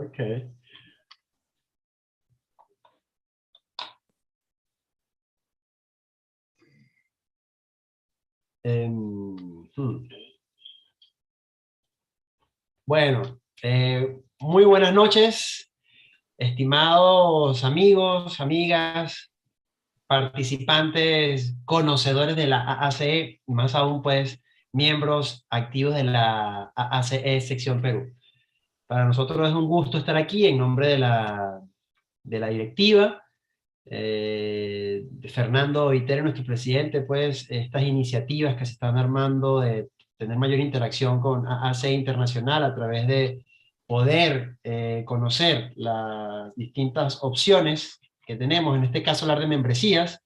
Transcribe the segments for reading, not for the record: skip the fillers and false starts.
Okay. Bueno, muy buenas noches, estimados amigos, amigas, participantes, conocedores de la AACE, más aún pues miembros activos de la AACE sección Perú. Para nosotros es un gusto estar aquí en nombre de la directiva. Fernando 𝗖𝗘, nuestro presidente, pues estas iniciativas que se están armando de tener mayor interacción con AACE International a través de poder conocer las distintas opciones que tenemos, en este caso hablar de membresías,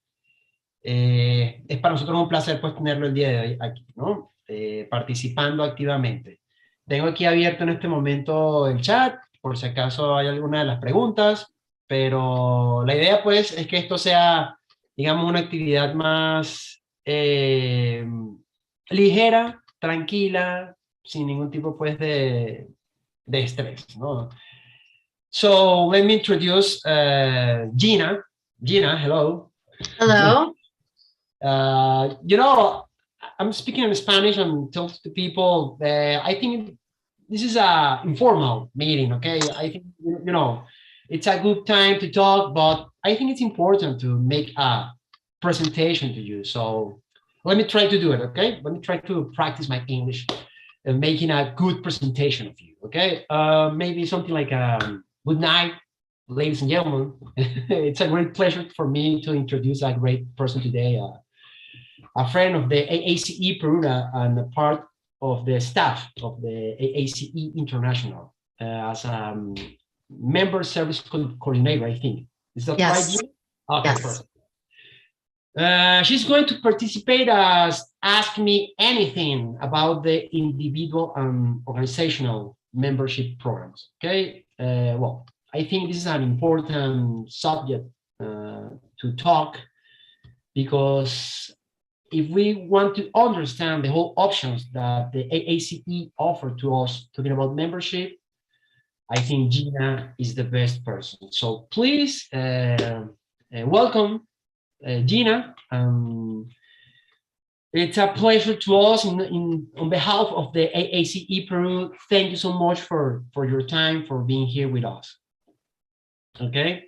es para nosotros un placer pues tenerlo el día de hoy aquí, ¿no? Participando activamente. Tengo aquí abierto en este momento el chat, por si acaso hay alguna de las preguntas, pero la idea pues es que esto sea, digamos, una actividad más ligera, tranquila, sin ningún tipo pues de estrés, ¿no? So let me introduce Gina. Gina, hello. Hello. You know, I'm speaking in Spanish and tell to people, I think this is a informal meeting, okay? I think, you know, it's a good time to talk, but I think it's important to make a presentation to you. So let me try to do it, okay? Let me try to practice my English and making a good presentation of you, okay? Maybe something like good night, ladies and gentlemen. It's a great pleasure for me to introduce a great person today, a friend of the AACE Peru and a part of the staff of the AACE International as a member service coordinator, I think. Is that Yes. right? Okay, Yes. perfect. She's going to participate as Ask Me Anything about the individual and organizational membership programs, okay? Well, I think this is an important subject to talk, because if we want to understand the whole options that the AACE offer to us talking about membership, I think Gina is the best person. So please welcome Gina. It's a pleasure to us on behalf of the AACE Peru. Thank you so much for your time, for being here with us. Okay.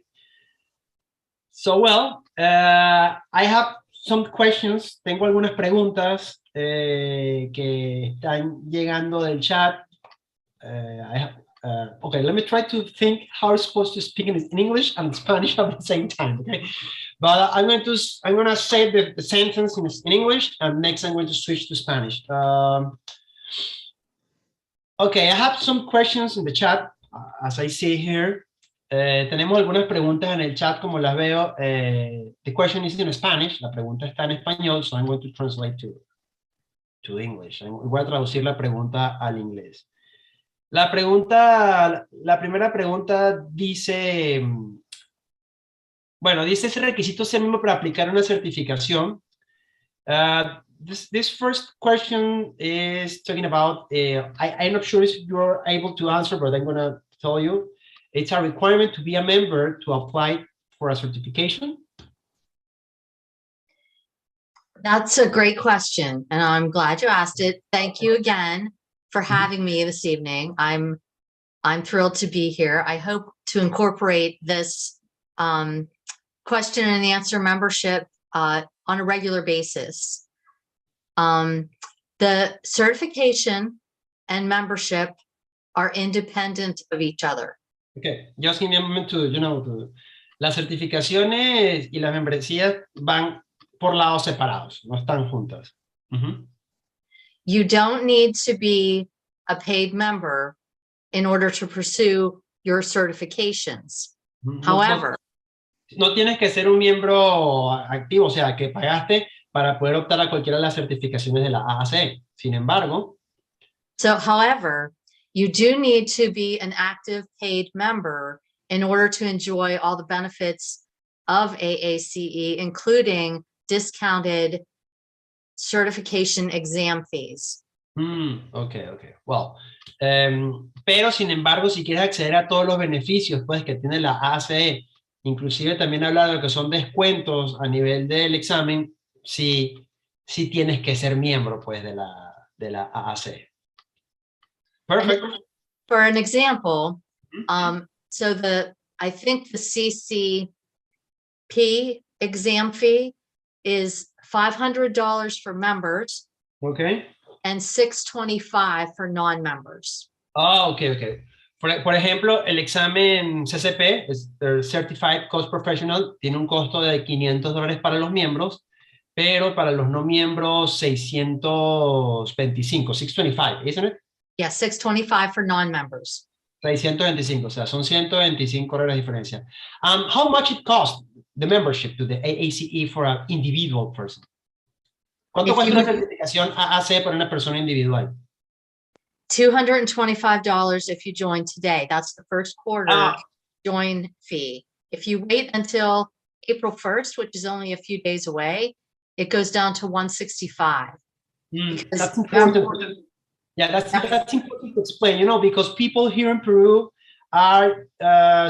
So, well, I have some questions. Tengo algunas preguntas que están llegando del chat. Okay, let me try to think how I'm supposed to speak in English and Spanish at the same time. Okay, but I'm going to say the sentence in English, and next I'm going to switch to Spanish. Okay, I have some questions in the chat, as I see here. Tenemos algunas preguntas en el chat, como las veo. The question is in Spanish. La pregunta está en español, so I'm going to translate to English. Voy a traducir la pregunta al inglés. La primera pregunta dice, bueno, dice ese requisito es el mismo para aplicar una certificación. This first question is talking about, I'm not sure if you're able to answer, but I'm going to tell you. It's a requirement to be a member to apply for a certification? That's a great question, and I'm glad you asked it. Thank you again for having me this evening. I'm thrilled to be here. I hope to incorporate this question and answer membership on a regular basis. The certification and membership are independent of each other. Okay, just give me a moment to, las certificaciones y las membresías van por lados separados, no están juntas. You don't need to be a paid member in order to pursue your certifications. However, no tienes que ser un miembro activo, o sea, que pagaste para poder optar a cualquiera de las certificaciones de la AACE. Sin embargo, however, you do need to be an active paid member in order to enjoy all the benefits of AACE, including discounted certification exam fees. Okay, okay. Well, pero sin embargo, si quieres acceder a todos los beneficios pues, que tiene la AACE, inclusive también habla de lo que son descuentos a nivel del examen, sí tienes que ser miembro pues, de la AACE. Perfect. For an example, so I think the CCP exam fee is $500 for members. Okay. And $625 for non-members. Okay, okay. Por ejemplo, el examen CCP, el Certified Cost Professional, tiene un costo de $500 para los miembros, pero para los no miembros 625, isn't it? Yeah, $625 for non-members. 625, o sea, son $125 de diferencia. How much it costs the membership to the AACE for an individual person? ¿Cuánto cuesta una certificación AAC para una persona individual? $225 if you join today. That's the first quarter join fee. If you wait until April 1st, which is only a few days away, it goes down to $165. That's important. Yeah, that's important to explain, because people here in Peru are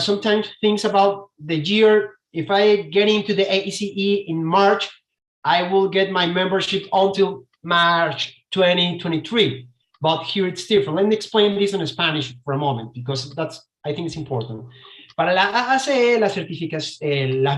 sometimes thinks about the year. If I get into the AACE in March, I will get my membership until March 2023. But here it's different. Let me explain this in Spanish for a moment, because I think it's important. Para la AACE, las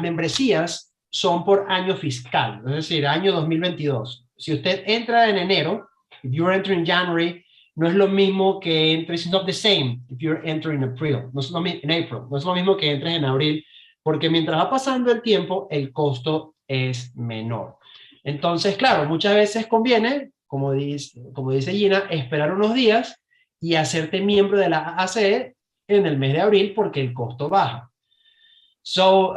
membresías son por año fiscal, es decir, año 2022. Si usted entra en enero, if you're entering January, no es lo mismo que entres, it's not the same if you're entering April, no es lo mismo en April, no es lo mismo que entres en abril, porque mientras va pasando el tiempo, el costo es menor. Entonces, claro, muchas veces conviene, como dice Gina, esperar unos días y hacerte miembro de la AACE en el mes de abril porque el costo baja. So,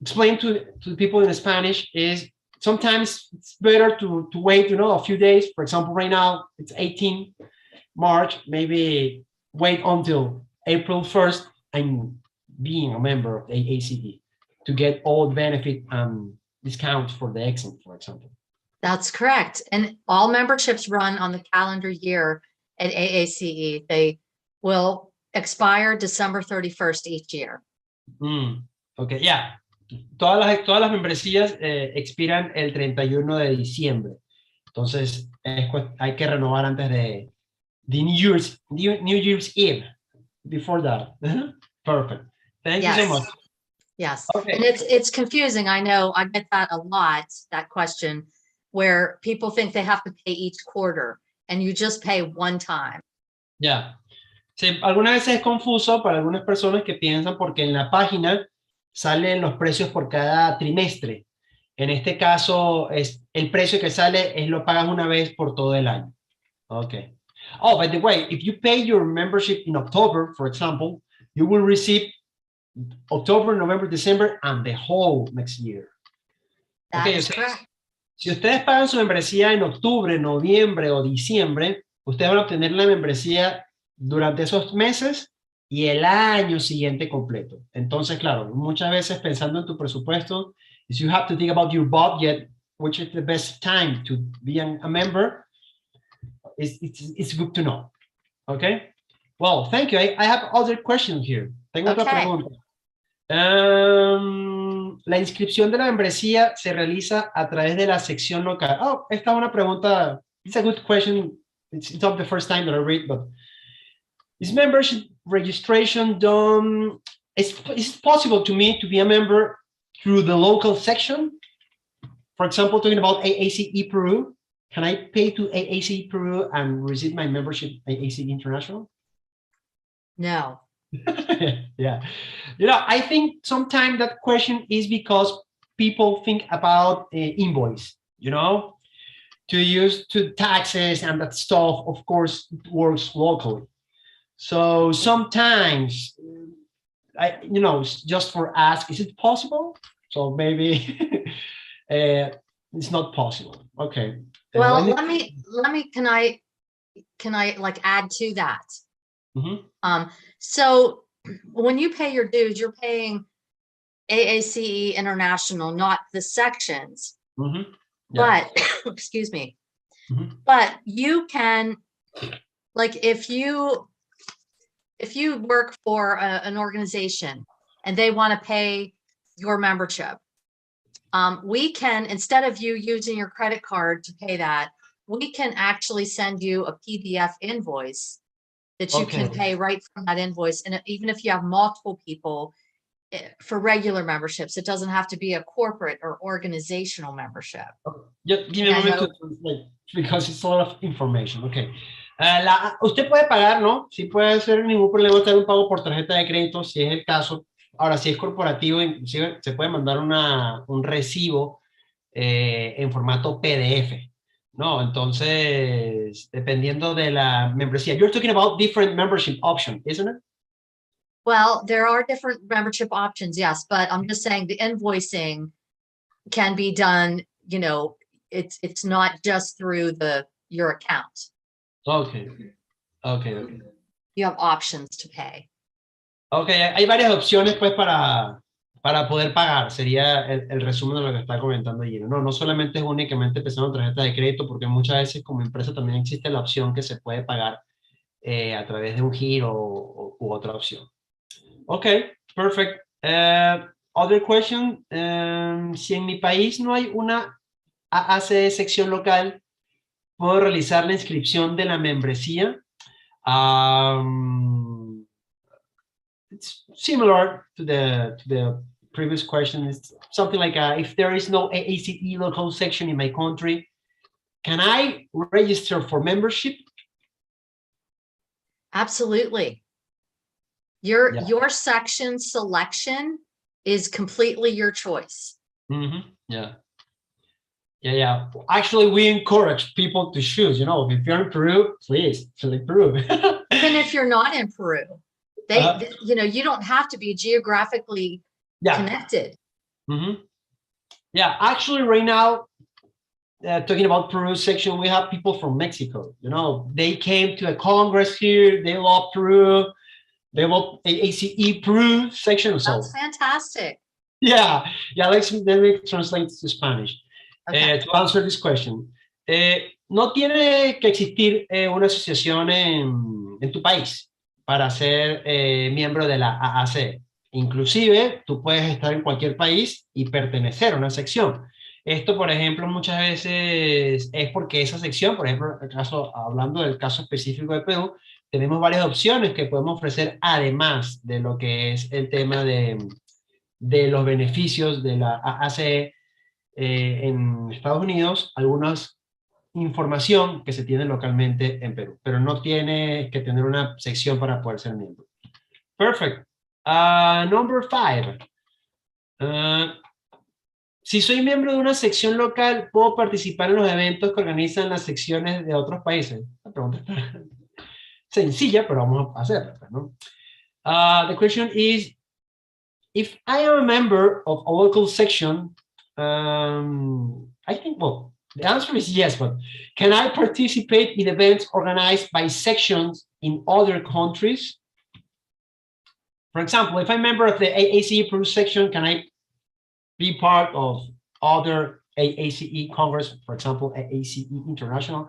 explain to people in Spanish is sometimes it's better to wait, a few days. For example, right now it's 18 March, maybe wait until April 1st and being a member of the AACE to get all the benefit and discounts for the exam, for example. That's correct. And all memberships run on the calendar year at AACE. They will expire December 31st each year. Okay, yeah. Todas las membresías expiran el 31 de diciembre. Entonces, hay que renovar antes de New Year's Eve. Before that. Perfect. Thank you so much. Yes. Okay. And it's confusing. I know I get that a lot, that question, where people think they have to pay each quarter and you just pay one time. Yeah. Sí, algunas veces es confuso para algunas personas que piensan porque en la página salen los precios por cada trimestre. En este caso, el precio que sale lo pagas una vez por todo el año. Okay. Oh, by the way, if you pay your membership in October, for example, you will receive October, November, December, and the whole next year. That is correct. Si ustedes pagan su membresía en octubre, noviembre o diciembre, ustedes van a obtener la membresía durante esos meses y el año siguiente completo. Entonces, claro, muchas veces pensando en tu presupuesto, is you have to think about your budget, which is the best time to be a member. It's good to know. Okay? Well, thank you. I have other questions here. Tengo otra pregunta. La inscripción de la membresía se realiza a través de la sección local. Oh, esta es una pregunta. It's a good question. It's not the first time that I read, but is membership registration done? Is it possible to me to be a member through the local section? For example, talking about AACE Peru, can I pay to AACE Peru and receive my membership at AACE International? No. Yeah. I think sometimes that question is because people think about invoice, to use to taxes and that stuff, of course, it works locally. So sometimes, just for ask, is it possible? So maybe it's not possible. Okay. Well, let me, can I like add to that? Mm-hmm. So when you pay your dues, you're paying AACE International, not the sections. Mm-hmm. Yeah. But, excuse me, But you can, like, if you work for an organization and they want to pay your membership, we can, instead of you using your credit card to pay that, we can actually send you a PDF invoice that you can pay right from that invoice. And even if you have multiple people, for regular memberships, it doesn't have to be a corporate or organizational membership. Give me a moment to translate, because it's a lot of information. Okay. Usted puede pagar, ¿no? Sí puede ser ningún problema hacer un pago por tarjeta de crédito, si es el caso. Ahora, si es corporativo, inclusive se puede mandar un recibo en formato PDF, ¿no? Entonces, dependiendo de la membresía. You're talking about different membership options, isn't it? Well, there are different membership options, yes, but I'm just saying the invoicing can be done, you know, it's not just through your account. Okay. You have options to pay. Okay, hay varias opciones pues para poder pagar, sería el resumen de lo que está comentando Gina. No solamente es únicamente pensando en tarjeta de crédito, porque muchas veces como empresa también existe la opción que se puede pagar a través de un giro u otra opción. Okay, perfect. Other question. Si en mi país no hay una AACE sección local, ¿puedo realizar la inscripción de la membresía? It's similar to the previous question. It's something like if there is no AACE local section in my country, can I register for membership? Absolutely. Your section selection is completely your choice. Yeah. Actually, we encourage people to choose. You know, if you're in Peru, please select Peru. Even if you're not in Peru, they you know, you don't have to be geographically connected. Yeah, actually, right now, talking about Peru section, we have people from Mexico. You know, they came to a congress here. They love Peru. They love AACE Peru section. That's fantastic. Yeah. Let me translate to Spanish. To answer this question. No tiene que existir una asociación en tu país para ser miembro de la AACE. Inclusive, tú puedes estar en cualquier país y pertenecer a una sección. Esto, por ejemplo, muchas veces es porque esa sección, por ejemplo, hablando del caso específico de Perú, tenemos varias opciones que podemos ofrecer además de lo que es el tema de los beneficios de la AACE en Estados Unidos, algunas información que se tiene localmente en Perú, pero no tiene que tener una sección para poder ser miembro. Perfect. Number 5. Si soy miembro de una sección local, ¿puedo participar en los eventos que organizan las secciones de otros países? La pregunta está sencilla, pero vamos a hacerla, ¿no? The question is, if I am a member of a local section, I think, well, the answer is yes, but can I participate in events organized by sections in other countries? For example, if I'm a member of the AACE Peru section, can I be part of other AACE Congress, for example, AACE International?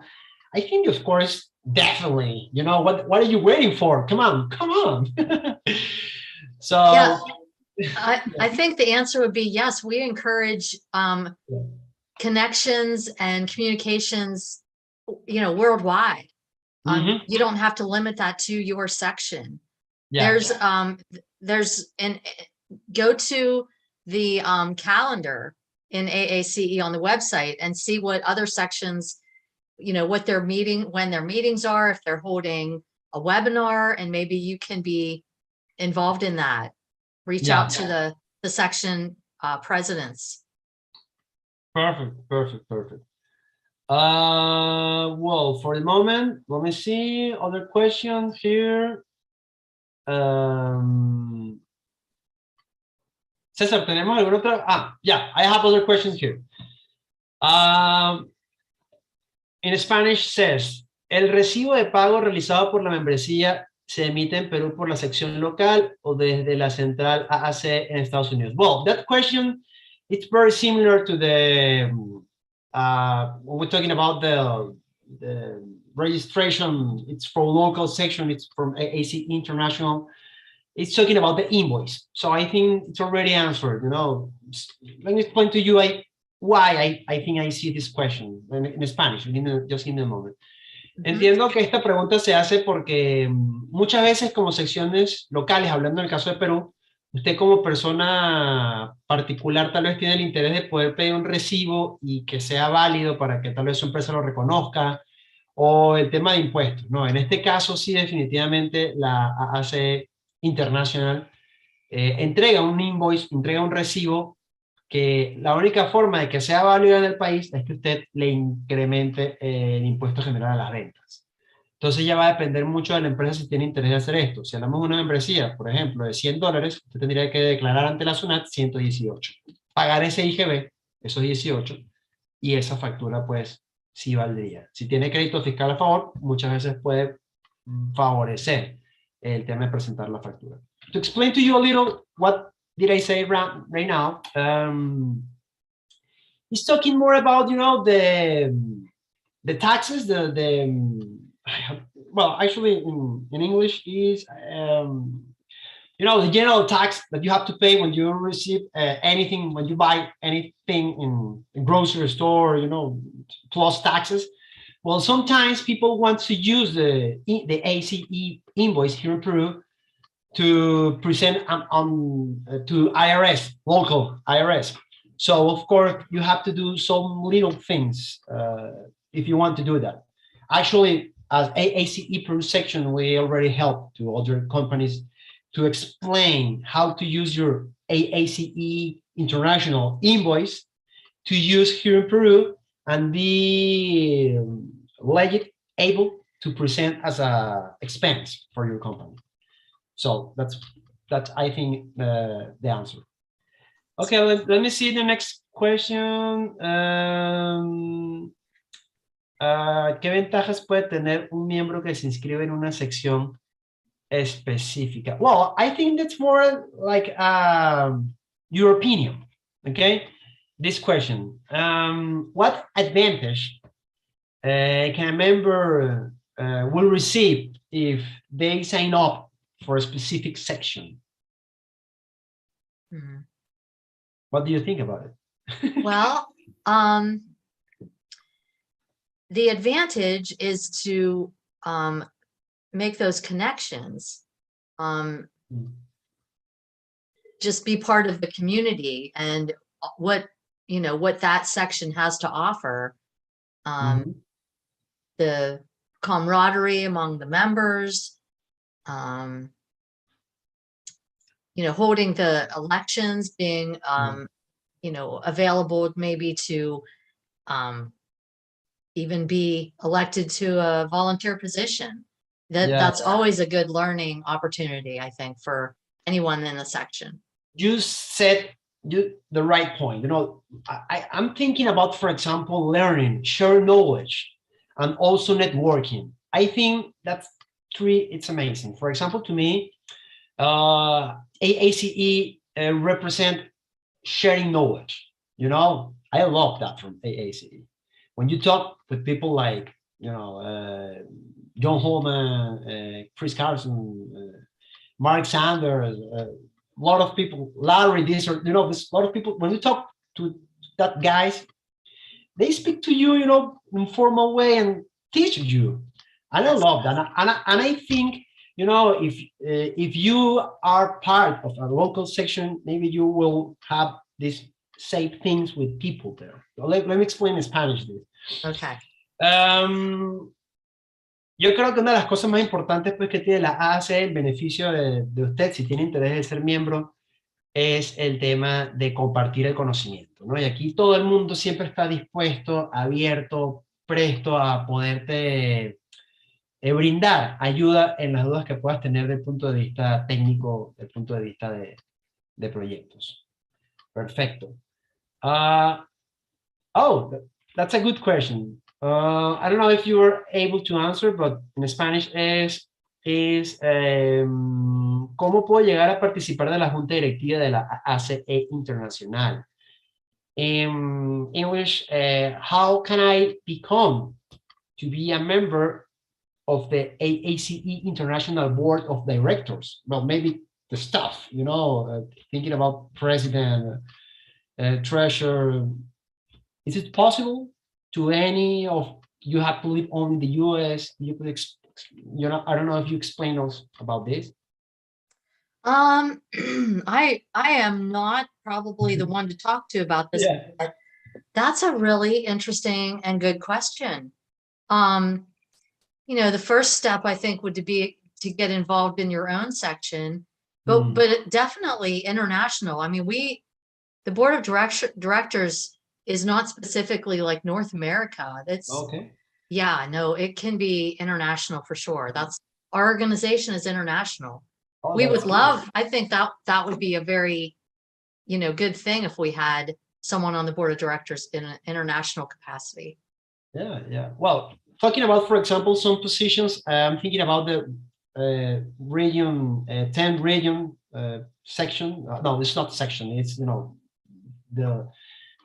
I think, of course, definitely. You know, what are you waiting for? Come on. So yeah, I think the answer would be yes. We encourage connections and communications, you know, worldwide. You don't have to limit that to your section. Go to the calendar in AACE on the website and see what other sections, you know, what their when their meetings are, if they're holding a webinar, and maybe you can be involved in that. Reach out to the section presidents. Perfect. Well, for the moment, let me see other questions here. César, ¿tenemos alguna otra? I have other questions here. In Spanish says, el recibo de pago realizado por la membresía se emite en Perú por la sección local o desde la central AACE en Estados Unidos. Well, that question, it's very similar to the, when we're talking about the registration, it's for local section, it's from AACE International. It's talking about the invoice. So I think it's already answered, you know. Let me explain to you why I think I see this question in Spanish. Just give me a moment. Entiendo que esta pregunta se hace porque muchas veces como secciones locales, hablando en el caso de Perú, usted como persona particular tal vez tiene el interés de poder pedir un recibo y que sea válido para que tal vez su empresa lo reconozca, o el tema de impuestos, ¿no? En este caso sí definitivamente la AACE International entrega un invoice, entrega un recibo que la única forma de que sea válido en el país es que usted le incremente el impuesto general a las ventas. Entonces ya va a depender mucho de la empresa si tiene interés de hacer esto. Si hablamos de una membresía, por ejemplo, de $100, usted tendría que declarar ante la SUNAT 118. Pagar ese IGB, esos 18, y esa factura pues sí valdría. Si tiene crédito fiscal a favor, muchas veces puede favorecer el tema de presentar la factura. To explain to you a little what did I say right now, he's talking more about, you know, the taxes, well, actually in English is, you know, the general tax that you have to pay when you receive anything, when you buy anything in a grocery store, you know, plus taxes. Well, sometimes people want to use the ACE invoice here in Peru to present to IRS, local IRS. So of course you have to do some little things if you want to do that. Actually, as AACE Peru section, we already help to other companies to explain how to use your AACE International invoice to use here in Peru and be able to present as a expense for your company. So that's I think the answer. Okay, let me see the next question. ¿Qué ventajas puede tener un miembro que se inscribe en una sección específica? Well, I think that's more like your opinion. Okay, this question. What advantage can a member will receive if they sign up for a specific section? What do you think about it? Well, the advantage is to make those connections, just be part of the community and what that section has to offer, the camaraderie among the members, holding the elections, being available maybe to even be elected to a volunteer position. That's always a good learning opportunity, I think, for anyone in the section. You said the right point. You know, I'm thinking about, for example, learning, share knowledge, and also networking. I think that's it's amazing. For example, to me, AACE represent sharing knowledge. You know, I love that from AACE. When you talk with people like, John Holman, Chris Carson, Mark Sanders, a lot of people, Larry, there's a lot of people, when you talk to that guys, they speak to you, in a formal way and teach you. And I love that. And I think, if you are part of a local section, maybe you will have these same things with people there. So let me explain in Spanish this. Okay. Yo creo que una de las cosas más importantes pues, que tiene la AACE en beneficio de usted, si tiene interés de ser miembro, es el tema de compartir el conocimiento, ¿no? Y aquí todo el mundo siempre está dispuesto, abierto, presto a poderte brindar ayuda en las dudas que puedas tener desde el punto de vista técnico, desde el punto de vista de proyectos. Perfecto. That's a good question. I don't know if you were able to answer, but in Spanish is ¿cómo puedo llegar a participar de la junta directiva de la AACE Internacional? In English, how can I become to be a member of the AACE International Board of Directors? Well, maybe the staff, thinking about president, treasurer. Is it possible to any of you have to live only in the US? You could, I don't know if you explain us about this. I am not probably the one to talk to about this. Yeah. But that's a really interesting and good question. The first step I think would be to get involved in your own section, but definitely international. I mean, the board of directors is not specifically like North America. That's okay. Yeah, no, it can be international for sure. Our organization is international. We would love, I think that would be a very, good thing if we had someone on the board of directors in an international capacity. Yeah. Well, talking about, for example, some positions, I'm thinking about the region, 10 region section. No, it's not section. It's, the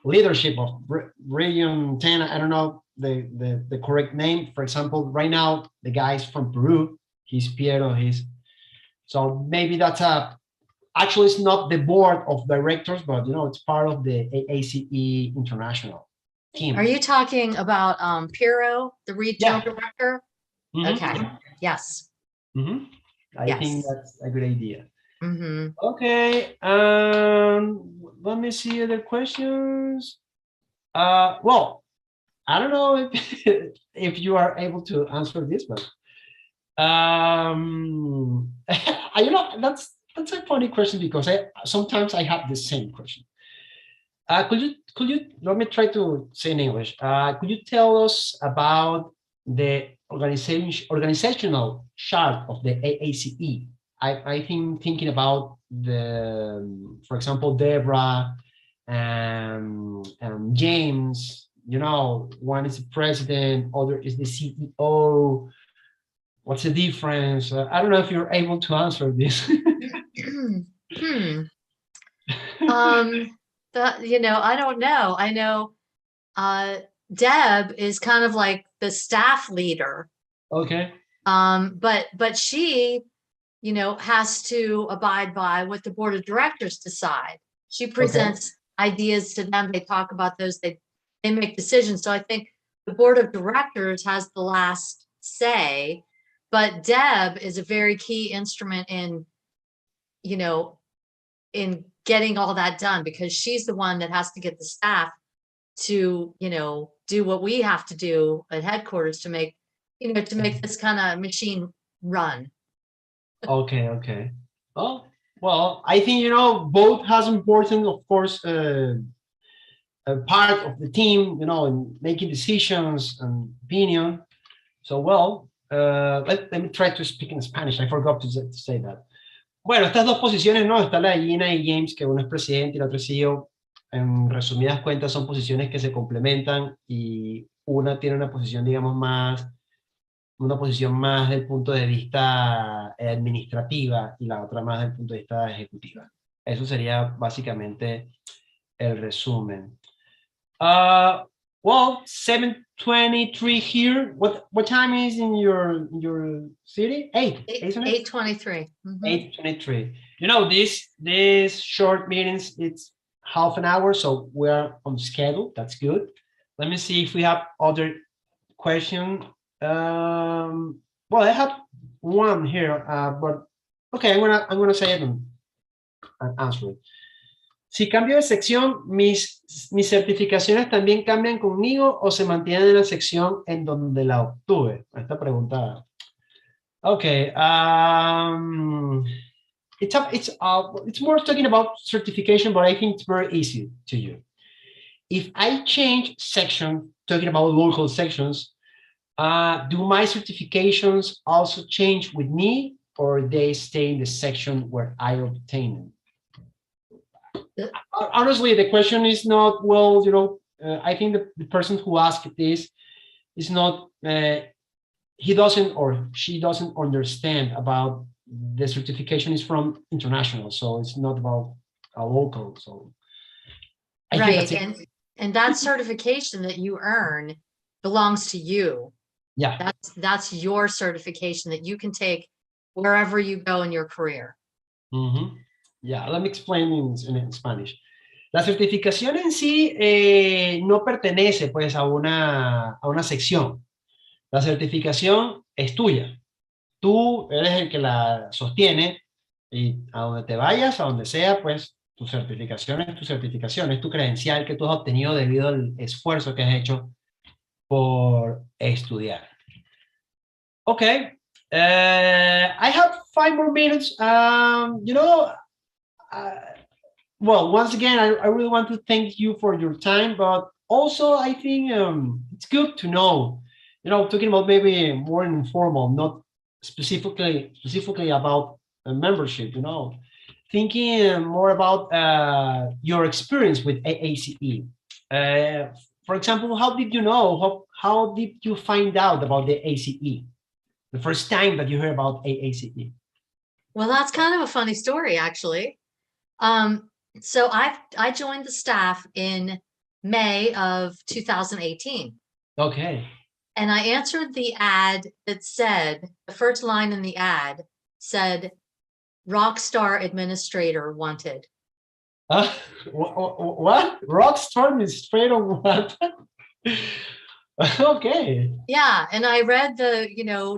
leadership of region 10. I don't know the correct name. For example, right now, the guy's from Peru. He's 𝗵𝗁𝗁𝗁𝗁. So maybe that's actually it's not the board of directors, but it's part of the AACE International team. Are you talking about 𝗵𝗁𝗁, the regional director? Okay. Yes. I think that's a good idea. Mm-hmm. Okay. Let me see other questions. Well, I don't know if you are able to answer this, but that's a funny question because sometimes I have the same question. Could you let me try to say in English. Could you tell us about the organizational chart of the AACE? I think thinking about for example, Deborah and James, one is the president, other is the CEO. What's the difference? I don't know if you're able to answer this. I don't know. I know Deb is kind of like the staff leader. Okay. But she, has to abide by what the board of directors decide. She presents ideas to them. They talk about those. They make decisions. So I think the board of directors has the last say. But Deb is a very key instrument in getting all that done, because she's the one that has to get the staff to, do what we have to do at headquarters to make, this kind of machine run. Okay. Oh, well, I think, both has important, of course, a part of the team, in making decisions and opinion. So, well, let me try to speak in Spanish. I forgot to say that. Bueno, estas dos posiciones, ¿no? Está la de Gina y James, que uno es presidente y el otro es CEO. En resumidas cuentas, son posiciones que se complementan y una tiene una posición, digamos, una posición más del punto de vista administrativa y la otra más del punto de vista ejecutiva. Eso sería básicamente el resumen. Well, 7:23 here. What time is in your city? 8:23. 8:23. This short meetings, it's half an hour, so we are on schedule. That's good. Let me see if we have other questions. Well, I have one here, but okay, I'm gonna say it and answer it. Si cambio de sección, mis certificaciones también cambian conmigo o se mantienen en la sección en donde la obtuve. Esta pregunta. Okay. It's more talking about certification, but I think it's very easy to you. If I change section, talking about local sections, do my certifications also change with me, or they stay in the section where I obtain them? Honestly, the question is not, well, I think the person who asked this is not, he doesn't or she doesn't understand about the certification is from international, so it's not about a local. So right, and that certification that you earn belongs to you. Yeah. That's your certification that you can take wherever you go in your career. Yeah, let me explain in Spanish. La certificación en sí no pertenece pues a una sección. La certificación es tuya. Tú eres el que la sostiene y a donde te vayas, a donde sea, pues tu certificación es tu certificación, es tu credencial que tú has obtenido debido al esfuerzo que has hecho por estudiar. Okay, I have 5 more minutes. Well, once again, I really want to thank you for your time, but also I think it's good to know, talking about maybe more informal, not specifically about a membership, thinking more about your experience with AACE. For example, how did you know, how did you find out about the ACE? The first time that you heard about AACE? Well, that's kind of a funny story, actually. So I joined the staff in May of 2018. Okay. And I answered the ad that said, the first line in the ad said, Rockstar administrator wanted. What? Rockstar administrator what? Okay. Yeah, and I read the,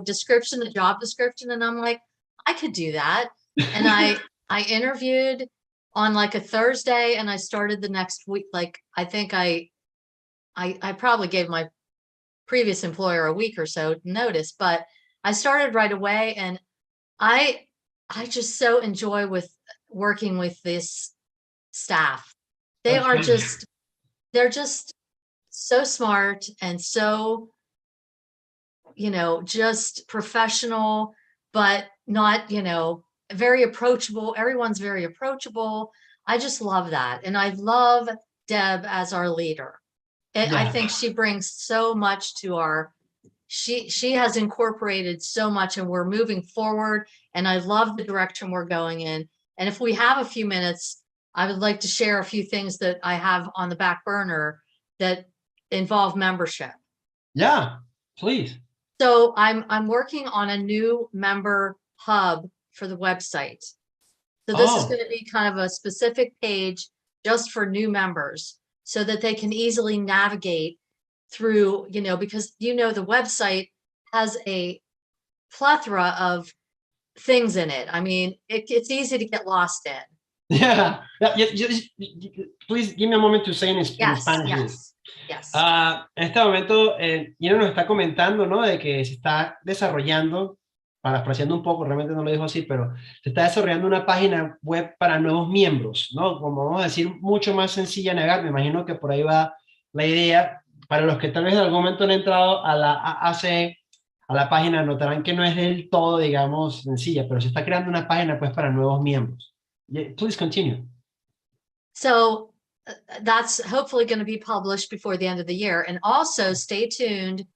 description, the job description, and I'm like, I could do that. And I interviewed on like a Thursday, and I started the next week. Like, I think I probably gave my previous employer a week or so notice, but I started right away, and I just so enjoy working with this staff. They are they're just so smart and so, just professional, but not, very approachable. Everyone's very approachable. I just love that. And I love Deb as our leader. And I think she brings so much to she has incorporated so much, and we're moving forward, and I love the direction we're going in. And if we have a few minutes, I would like to share a few things that I have on the back burner that involve membership. Yeah, please. So I'm working on a new member hub for the website. So this is going to be kind of a specific page just for new members, so that they can easily navigate through, because the website has a plethora of things in it. I mean, it's easy to get lost in. Yeah. Please give me a moment to say in Spanish. Yes. En este momento, Gina nos está comentando, ¿no? De que se está desarrollando, parafraseando un poco, realmente no lo dijo así, pero se está desarrollando una página web para nuevos miembros, ¿no? Como vamos a decir, mucho más sencilla negar. Me imagino que por ahí va la idea. Para los que tal vez en algún momento han entrado a la AACE, a la página, notarán que no es del todo, digamos, sencilla, pero se está creando una página pues para nuevos miembros. Please continue. So that's hopefully going to be published before the end of the year. And also stay tuned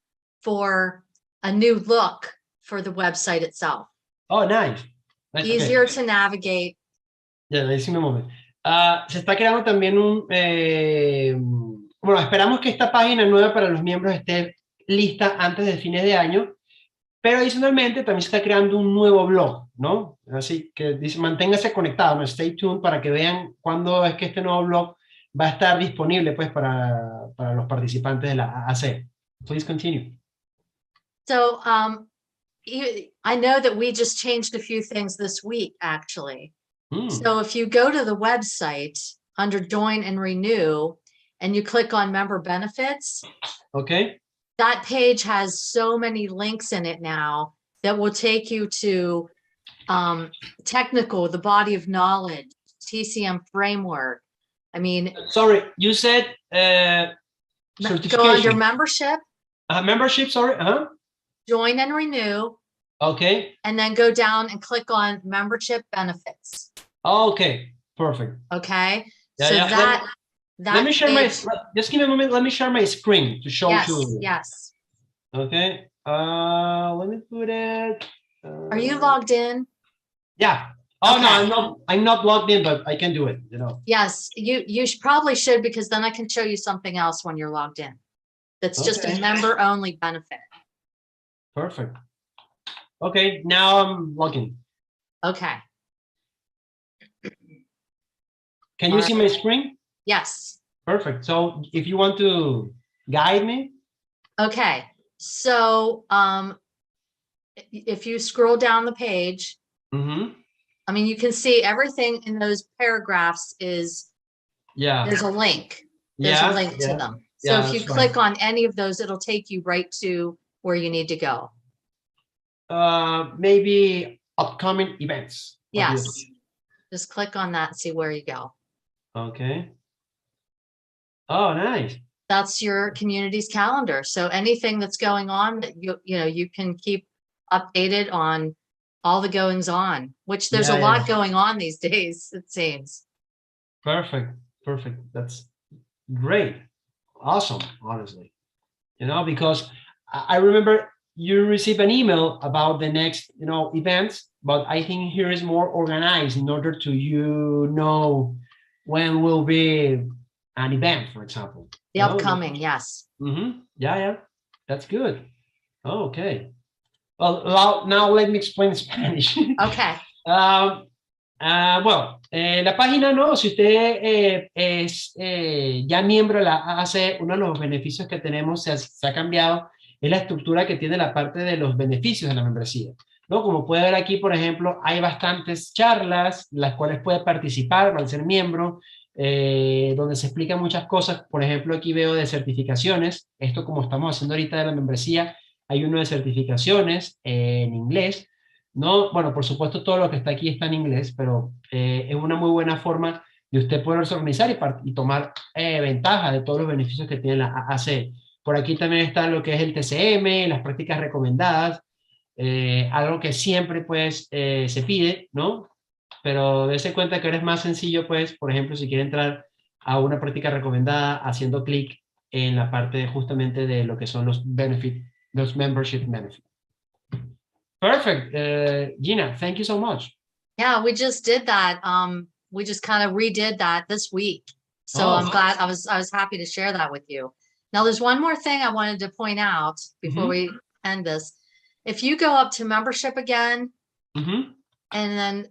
for a new look for the website itself. Oh, nice. Easier to navigate. Ya, decime un momento. Se está creando también bueno, esperamos que esta página nueva para los miembros esté lista antes de fines de año, pero adicionalmente también se está creando un nuevo blog, ¿no? Así que dice, manténgase conectado, ¿no? Stay tuned para que vean cuándo es que este nuevo blog va a estar disponible pues para los participantes de la AACE. Please continue. So I know that we just changed a few things this week, actually. So if you go to the website under Join and Renew, and you click on Member Benefits, okay, that page has so many links in it now that will take you to technical, the body of knowledge, TCM framework. I mean, sorry, you said certification. Go under membership. Membership, sorry. Join and Renew. Okay. And then go down and click on membership benefits. Okay, perfect. Okay. Yeah, so yeah. Let me share page, just give me a moment. Let me share my screen to show you. Yes. Okay. Let me put it. Are you logged in? Yeah. Oh, okay. No, I'm not logged in, but I can do it, Yes, you probably should, because then I can show you something else when you're logged in. That's just a member only benefit. Perfect. Okay, now I'm logging. Okay. Can you see my screen? Yes. Perfect. So if you want to guide me. Okay. So if you scroll down the page, I mean, you can see everything in those paragraphs is, there's a link. There's a link to them. So if you click on any of those, it'll take you right to where you need to go. Maybe upcoming events. Yes. Just click on that and see where you go. Okay. Oh, nice. That's your community's calendar. So anything that's going on that you can keep updated on all the goings on, which there's a lot going on these days, it seems. Perfect. Perfect. That's great. Awesome, honestly. Because I remember you received an email about the next, events, but I think here is more organized in order to when will be an event, for example. The upcoming, yes. Yeah, that's good. Okay. Well, now let me explain Spanish. Okay. Bueno, la página, ¿no? Si usted es ya miembro de la AACE, uno de los beneficios que tenemos se ha cambiado, es la estructura que tiene la parte de los beneficios de la membresía, ¿no? Como puede ver aquí, por ejemplo, hay bastantes charlas, las cuales puede participar al ser miembro, donde se explican muchas cosas. Por ejemplo, aquí veo de certificaciones, esto como estamos haciendo ahorita de la membresía, hay uno de certificaciones en inglés, ¿no? Bueno, por supuesto todo lo que está aquí está en inglés, pero es una muy buena forma de usted poderse organizar y tomar ventaja de todos los beneficios que tiene la AAC. Por aquí también está lo que es el TCM, las prácticas recomendadas, algo que siempre pues se pide, ¿no? Pero dése cuenta que ahora es más sencillo, pues, por ejemplo, si quiere entrar a una práctica recomendada haciendo clic en la parte justamente de lo que son los benefits, los membership benefits. Perfect. Gina, thank you so much. Yeah, we just did that. We just kind of redid that this week. So I'm glad I was happy to share that with you. Now, there's one more thing I wanted to point out before we end this. If you go up to membership again, and then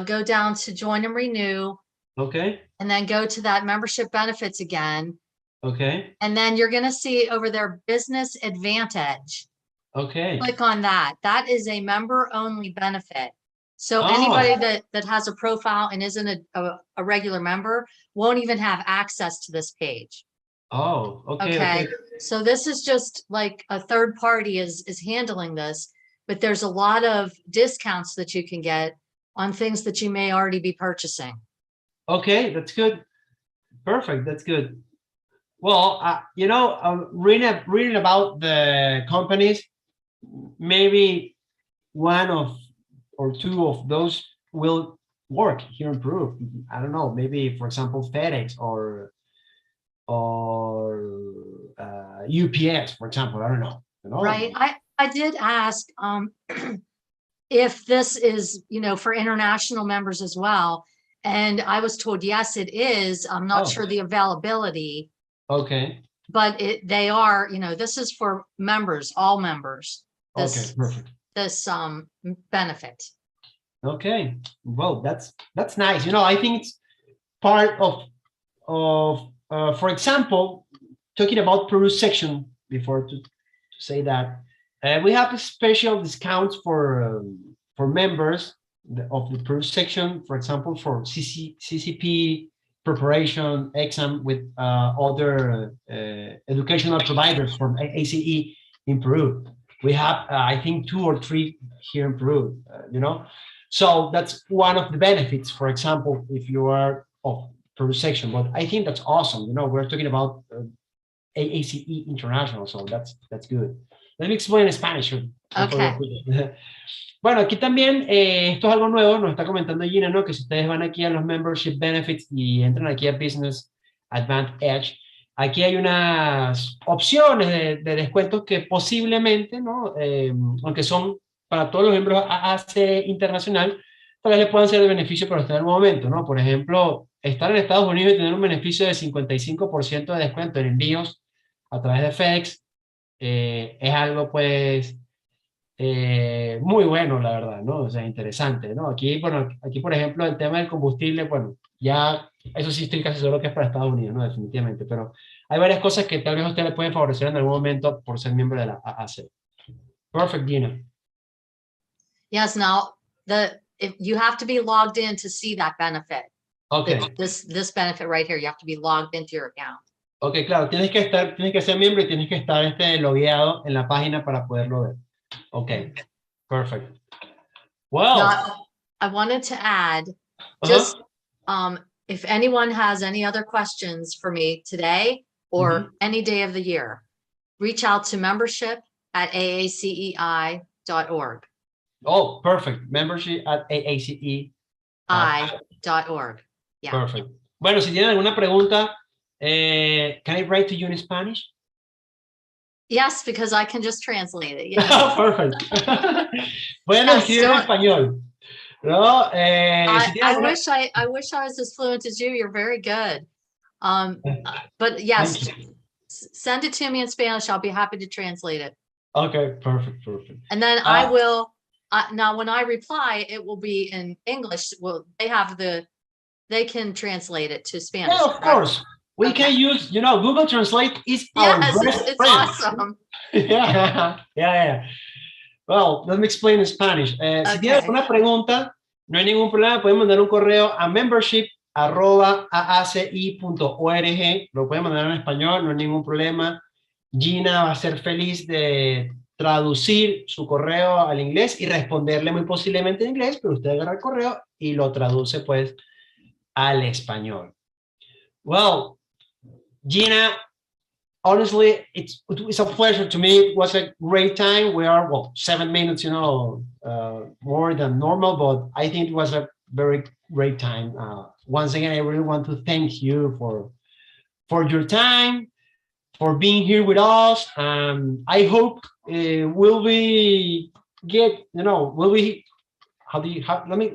go down to join and renew. Okay. And then go to that membership benefits again. Okay. And then you're going to see over there, business advantage. Okay. Click on that. That is a member only benefit. So anybody that has a profile and isn't a regular member won't even have access to this page. Oh, okay. So this is just like a third party is handling this, but there's a lot of discounts that you can get on things that you may already be purchasing. Okay, that's good. Perfect, that's good. Well, reading about the companies, maybe one or two of those will work here in Peru. I don't know, maybe, for example, FedEx or UPS, for example. I don't know. Right. I did ask if this is, for international members as well. And I was told, yes, it is. I'm not sure the availability. Okay. But they are, this is for members, all members. Okay, perfect. This benefit. Okay. Well, that's nice. I think it's part of for example, talking about Peru section before to say that we have special discounts for members of the Peru section, for example, for CCP preparation exam with other educational providers from AACE in Peru. We have, I think, 2 or 3 here in Peru, So that's one of the benefits, for example, if you are of Peru section. But I think that's awesome. We're talking about AACE International, so that's good. Let me explain in Spanish. Okay. Bueno, aquí también, esto es algo nuevo, nos está comentando Gina, ¿no? Que si ustedes van aquí a los Membership Benefits y entran aquí a Business Advantage, aquí hay unas opciones de descuentos que posiblemente, ¿no? Aunque son para todos los miembros AACE Internacional, tal vez le puedan ser de beneficio para usted en el momento, ¿no? Por ejemplo, estar en Estados Unidos y tener un beneficio de 55% de descuento en envíos a través de FedEx es algo, pues, muy bueno, la verdad, ¿no? O sea, interesante, ¿no? Aquí, bueno, aquí, por ejemplo, el tema del combustible, bueno, ya, eso sí estoy casi seguro que es para Estados Unidos, ¿no? Definitivamente, pero hay varias cosas que tal vez a usted le pueden favorecer en algún momento por ser miembro de la AACE. Perfect, Gina. Yes, now if you have to be logged in to see that benefit. Okay. This benefit right here, you have to be logged into your account. Ok, claro, tienes que ser miembro y tienes que estar logueado en la página para poderlo ver. Ok, perfect. Well, Now, I wanted to add, just if anyone has any other questions for me today or any day of the year, reach out to membership@aacei.org. Oh, perfect. Membership at AACE. I.org. Yeah. Perfect. Bueno, si tienen alguna pregunta, can I write to you in Spanish? Yes, because I can just translate it. Yeah. Perfect. Pueden escribir en español. No, si I wish I was as fluent as you. You're very good. But yes, send it to me in Spanish. I'll be happy to translate it. Okay, perfect. And then I will, now when I reply, it will be in English. Well, they can translate it to Spanish. Yeah, of course. We can use, Google Translate is our best it's friend. awesome. Yeah. Well, let me explain in Spanish. Si tienen alguna pregunta, no hay ningún problema, pueden mandar un correo a membership@aaci.org. Lo pueden mandar en español, no hay ningún problema. Gina va a ser feliz de traducir su correo al inglés y responderle muy posiblemente en inglés, pero usted agarra el correo y lo traduce pues al español. Well, Gina, honestly, it's a pleasure to me. It was a great time. We are, 7 minutes, more than normal, but I think it was a very great time. Once again, I really want to thank you for your time, for being here with us. I hope let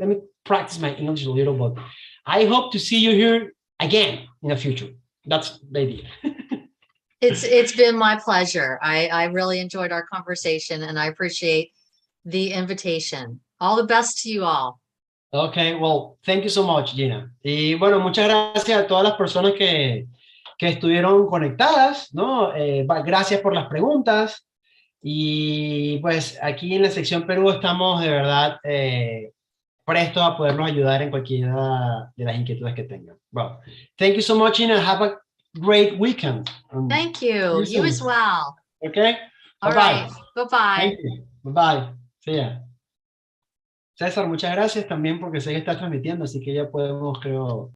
me practice my English a little bit. I hope to see you here again in the future. That's the idea. It's been my pleasure. I really enjoyed our conversation and I appreciate the invitation. All the best to you all. Okay, well, thank you so much, Gina. Y bueno, muchas gracias a todas las personas que estuvieron conectadas, ¿no? Gracias por las preguntas. Y pues aquí en la sección Perú estamos de verdad prestos a poderlos ayudar en cualquiera de las inquietudes que tengan. Well, thank you so much, Gina. Have a great weekend. Thank you. You as well. Okay. All right. Bye-bye. Thank you. Bye-bye. See ya. César, muchas gracias también porque sé que estás transmitiendo, así que ya podemos, creo,